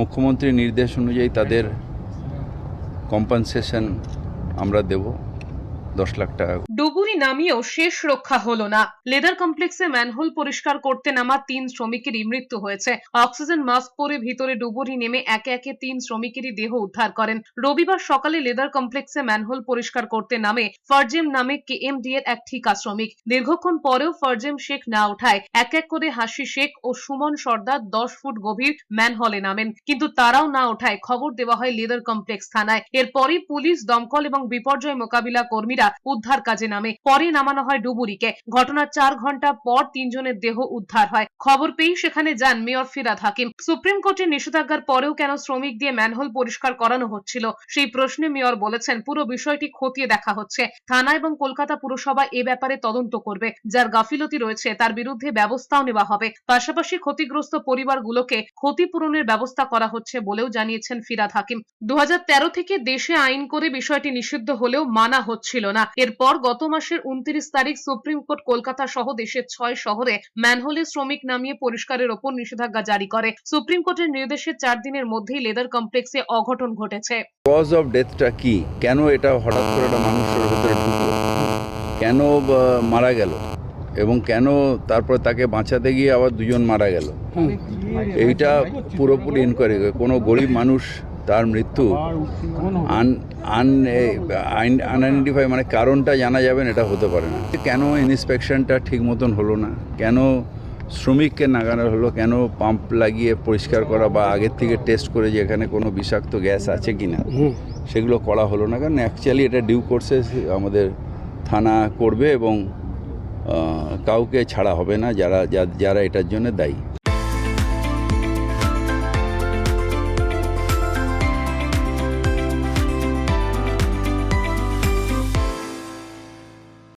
মুখ্যমন্ত্রীর নির্দেশ অনুযায়ী তাদের কম্পেনসেশন আমরা দেব 10 লাখ টাকা। ডুবুরি নামিয়েও শেষ রক্ষা হলো না। লেদার কমপ্লেক্সে ম্যানহোল পরিষ্কার করতে নামা 3 শ্রমিকেরই মৃত্যু হয়েছে। অক্সিজেন মাস্ক পরে ভিতরে ডুবুরি নেমে একে একে 3 শ্রমিকেরই দেহ উদ্ধার করেন। রবিবার সকালে লেদার কমপ্লেক্সে ম্যানহোল পরিষ্কার করতে নামে ফারজেম নামে কেএমডি এর এক ঠিকা শ্রমিক। দীর্ঘক্ষণ পরেও ফারজেম শেখ না ওঠায় এক এক করে হাসি শেখ ও সুমন সর্দার 10 ফুট গভীর ম্যানহলে নামেন, কিন্তু তারাও না ওঠায় খবর দেওয়া হয় লেদার কমপ্লেক্স থানায়। এরপরই পুলিশ, দমকল এবং বিপর্যয় মোকাবিলা কর্মীরা উদ্ধার কাজে নামে। পরে নামানো হয় ডুবুরিকে। ঘটনার 4 ঘন্টা পর 3 জনের দেহ উদ্ধার হয়। খবর পেয়ে সেখানে যান মেয়র ফিরহাদ হাকিম। সুপ্রিম কোর্টের নিষেধাজ্ঞার পরেও কেন শ্রমিক দিয়ে ম্যানহোল পরিষ্কার করানো হচ্ছিল সেই প্রশ্নে মেয়র বলেছেন, পুরো বিষয়টি খতিয়ে দেখা হচ্ছে। থানা এবং কলকাতা পুরসভা এ ব্যাপারে তদন্ত করবে। যার গাফিলতি রয়েছে তার বিরুদ্ধে ব্যবস্থাও নেওয়া হবে। পাশাপাশি ক্ষতিগ্রস্ত পরিবারগুলোকে ক্ষতিপূরণের ব্যবস্থা করা হচ্ছে বলেও জানিয়েছেন ফিরহাদ হাকিম। 2013 থেকে দেশে আইন করে বিষয়টি নিষিদ্ধ হলেও মানা হচ্ছিল না। এরপর গত মাসের 29 তারিখ সুপ্রিম কোর্ট কলকাতা সহ দেশের 6 শহরে ম্যানহোলে শ্রমিক নামিয়ে পরিষ্কারের ওপর নিষেধাজ্ঞা জারি করে। সুপ্রিম কোর্টের নির্দেশে 4 দিনের মধ্যেই লেদার কমপ্লেক্সে অঘটন ঘটেছে। কজ অফ ডেথটা কি, কেন এটা হঠাৎ করে একটা মানুষের ভিতরে ঢুকলো, কেন মারা গেল এবং কেন তারপর তাকে বাঁচাতে গিয়ে আবার 2 জন মারা গেল, এইটা পুরোপুরি ইনকোয়ারি। কোনো গরিব মানুষ তার মৃত্যু আনআইডেন্টিফাই মানে কারণটা জানা যাবেন, এটা হতে পারে না। কেন ইন্সপেকশনটা ঠিক মতন হলো না, কেন শ্রমিককে নাগানো হলো, কেন পাম্প লাগিয়ে পরিষ্কার করা বা আগের থেকে টেস্ট করে যে এখানে কোনো বিষাক্ত গ্যাস আছে কি না সেগুলো করা হলো না। কারণ অ্যাকচুয়ালি এটা ডিউ কোর্সে আমাদের থানা করবে এবং কাউকে ছাড়া হবে না যারা এটার জন্য দায়ী।